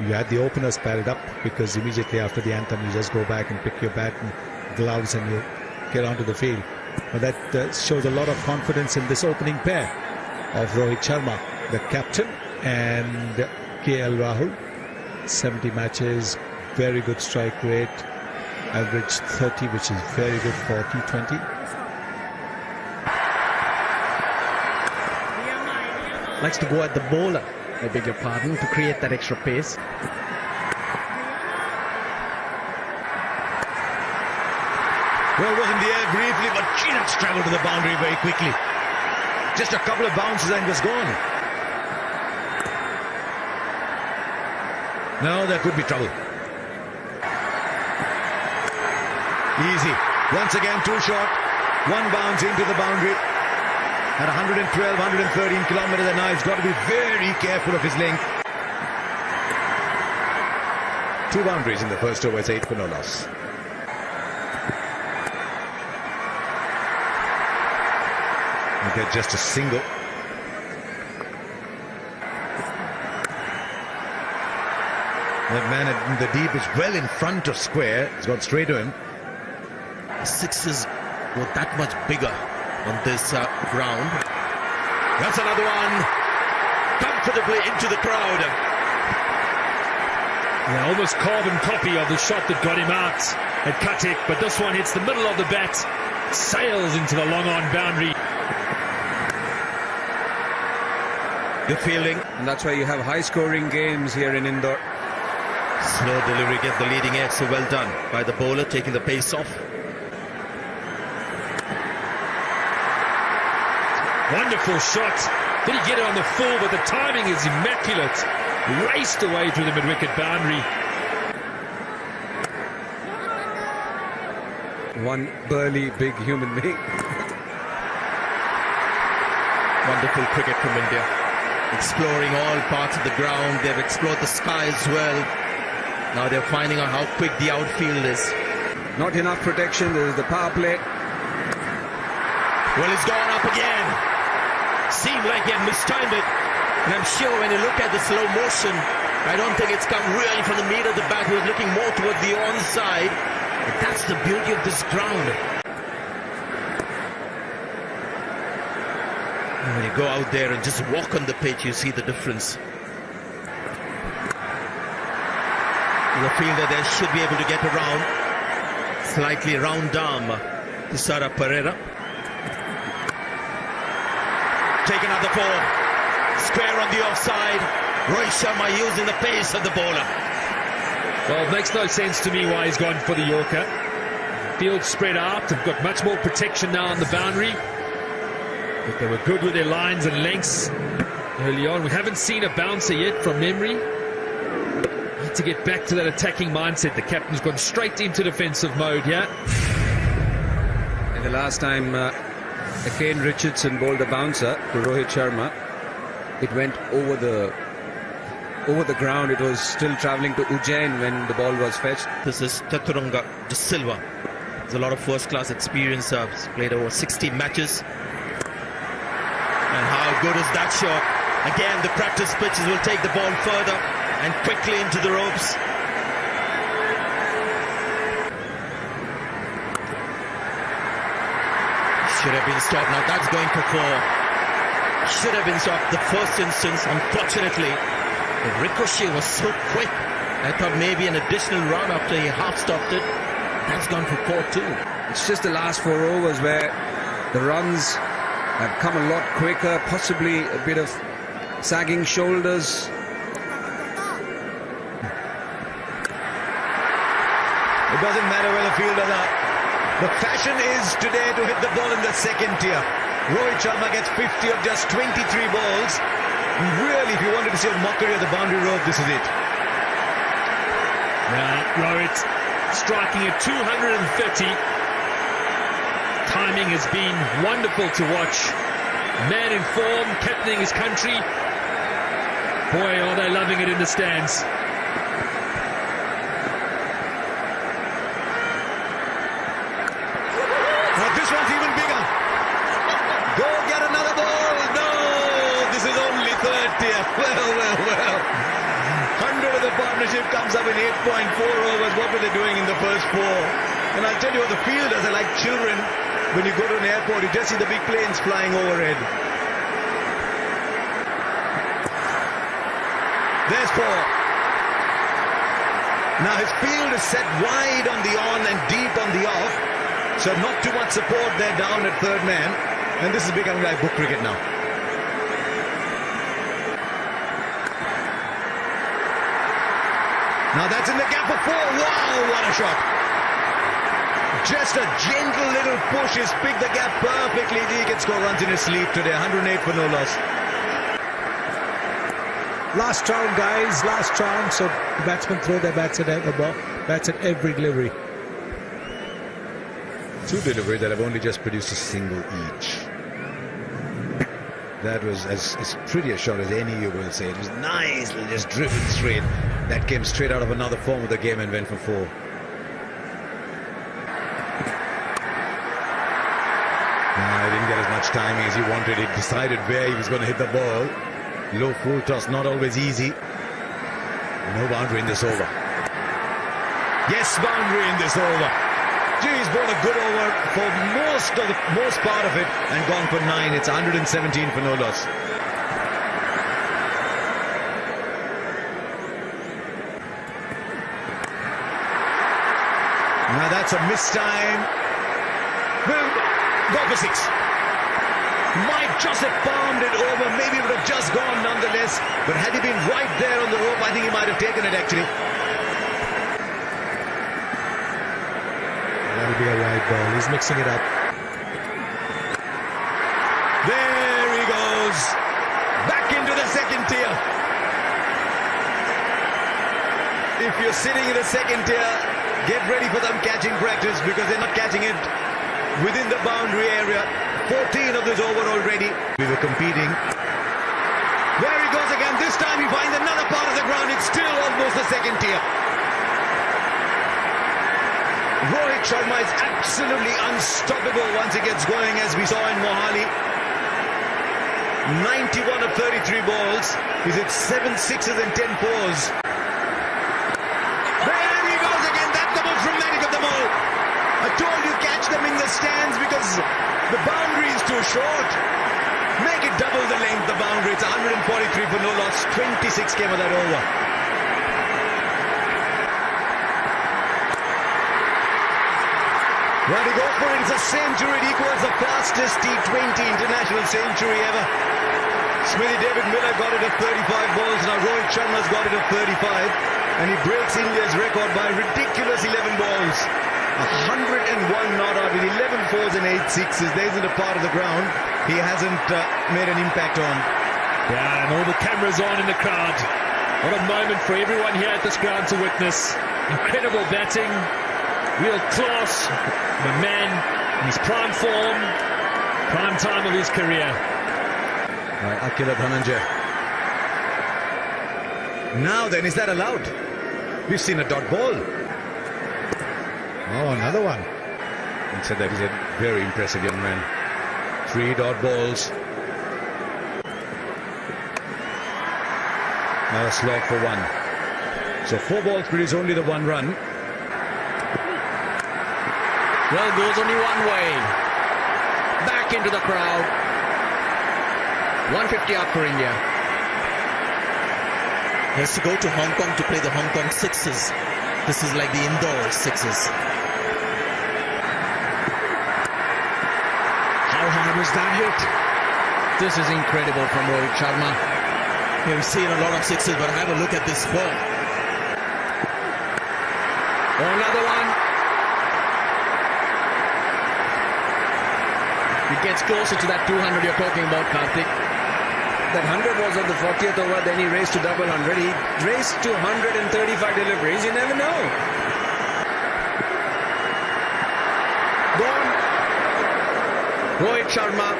You had the openers padded up because immediately after the anthem you just go back and pick your bat and gloves and you get onto the field. But that shows a lot of confidence in this opening pair of Rohit Sharma, the captain, and KL Rahul. 70 matches, very good strike rate, average 30, which is very good for T20. Likes to go at the bowler, I beg your pardon, to create that extra pace. Well, was in the air briefly, but Chinox travelled to the boundary very quickly. Just a couple of bounces and was gone. Now there could be trouble. Easy. Once again, too short. One bounce into the boundary. At 112, 113 kilometers an hour, he's got to be very careful of his length. 2 boundaries in the first over, it's 8 for no loss. And they're just a single. That man in the deep is well in front of square. He's gone straight to him. Sixes were that much bigger on this ground. That's another one. Comfortably into the crowd. Yeah, almost carbon copy of the shot that got him out at Katik, but this one hits the middle of the bat, sails into the long-on boundary. Good fielding. And that's why you have high-scoring games here in Indore. Slow delivery, get the leading edge, so well done by the bowler, taking the pace off. Wonderful shot. Did he get it on the full, but the timing is immaculate. Raced away through the mid-wicket boundary. One burly, big human being. Wonderful cricket from India. Exploring all parts of the ground. They've explored the sky as well. Now they're finding out how quick the outfield is. Not enough protection. There is the power play. Well, it's gone up again. Seemed like he had mistimed it. And I'm sure when you look at the slow motion, I don't think it's come really from the meat of the bat. He was looking more towards the onside. But that's the beauty of this ground. And when you go out there and just walk on the pitch, you see the difference. The fielder there should be able to get around. Slightly round arm to Sara Pereira. Take another ball. Square on the offside. Rohit Sharma using the pace of the bowler. Well, it makes no sense to me why he's gone for the Yorker. Field spread out. They've got much more protection now on the boundary. But they were good with their lines and lengths early on. We haven't seen a bouncer yet from memory. Need to get back to that attacking mindset. The captain's gone straight into defensive mode here. And the last time Kane Richardson bowled a bouncer to Rohit Sharma, it went over the ground. It was still travelling to Ujjain when the ball was fetched. This is Chaturanga De Silva. There's a lot of first-class experience. He's played over 60 matches. And how good is that shot? Again, the practice pitches will take the ball further and quickly into the ropes. Should have been stopped. Now that's going for 4. Should have been stopped the first instance. Unfortunately, the ricochet was so quick. I thought maybe an additional run after he half stopped it. That's gone for 4 too. It's just the last 4 overs where the runs have come a lot quicker, possibly a bit of sagging shoulders. It doesn't matter where the fielders are. The fashion is today to hit the ball in the second tier. Rohit Sharma gets 50 of just 23 balls. Really, if you wanted to see a mockery of the boundary rope, this is it. Now, Rohit striking at 230. Timing has been wonderful to watch. Man in form, captaining his country. Boy, are they loving it in the stands. This one's even bigger. Go get another ball. No, this is only third tier. Well. 100 of the bottom. partnership comes up in 8.4 overs. What were they doing in the first 4? And I'll tell you what, the fielders are like children. When you go to an airport, you just see the big planes flying overhead. There's 4. Now his field is set wide on the on and deep on the off. So not too much support there down at third man. And this is becoming like book cricket now. Now that's in the gap of 4. Wow, what a shot. Just a gentle little push. He's picked the gap perfectly. He can score runs in his sleep today. 108 for no loss. Last round, guys, last round. So the batsmen throw their bats at every delivery. 2 deliveries that have only just produced a single each. That was as pretty a shot as any you will say. It was nicely just driven straight. That came straight out of another form of the game and went for 4. He didn't get as much timing as he wanted. He decided where he was going to hit the ball. Low full toss, not always easy. No boundary in this over. Yes, boundary in this over. Gee, he's bowled a good over for most part of it and gone for 9. It's 117 for no loss. Now that's a missed time. Will go for 6. Might just have palmed it over. Maybe it would have just gone nonetheless. But had he been right there on the rope, I think he might have taken it actually. That'll be a wide ball. He's mixing it up. There he goes. Back into the second tier. If you're sitting in the second tier, get ready for them catching practice because they're not catching it within the boundary area. 14 of this over already. We were competing. There he goes again. This time he finds another part of the ground. It's still almost the second tier. Rohit Sharma is absolutely unstoppable once he gets going, as we saw in Mohali. 91 of 33 balls. He's hit 7 6s and 10 4s. There he goes again. That's the most dramatic of them all. I told you catch them in the stands because the boundary is too short. Make it double the length, the boundary. It's 143 for no loss. 26 came of that over. Well, to go for it, it's a century. It equals the fastest T20 international century ever. Smithy David Miller got it at 35 balls. Now Rohit Sharma's got it at 35. And he breaks India's record by a ridiculous 11 balls. 101 not out with 11 4s and 8 6s. There isn't a part of the ground he hasn't made an impact on. Yeah, and all the cameras on in the crowd. What a moment for everyone here at this ground to witness. Incredible batting, real class. The man in his prime form, prime time of his career. Akila Dhananjay. Now then, is that allowed? We've seen a dot ball. Oh, another one. And said that he's a very impressive young man. 3 dot balls. Now a slog for 1. So 4 balls produce only the 1 run. Well, goes only one way. Back into the crowd. 150 up for India. He has to go to Hong Kong to play the Hong Kong Sixes. This is like the indoor Sixes. How hard was that hit? This is incredible from Rohit Sharma. Yeah, we've seen a lot of sixes, but have a look at this ball. Oh, another one. It gets closer to that 200 you're talking about, Karthik. That 100 was on the 40th over, then he raced to double 100. He raced to 135 deliveries. You never know. Gone. Rohit Sharma.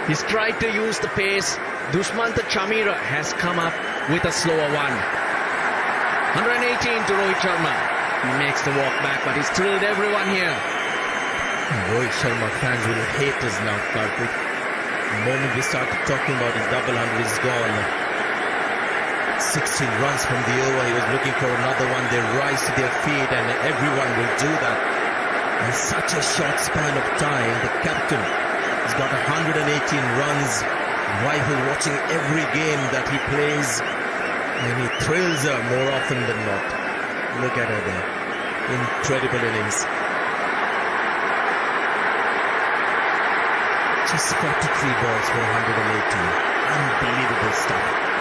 He's tried to use the pace. Dushmantha Chamira has come up with a slower one. 118 to Rohit Sharma. He makes the walk back, but he's thrilled everyone here. Rohit Sharma fans will hate us now, Karthik. The moment we started talking about his double 100 is gone. 16 runs from the over. He was looking for another one. They rise to their feet, and everyone will do that. In such a short span of time, the captain has got 118 runs. Rival watching every game that he plays, and he thrills her more often than not. Look at her there. Incredible innings. Just 43 balls for 118. Unbelievable stuff.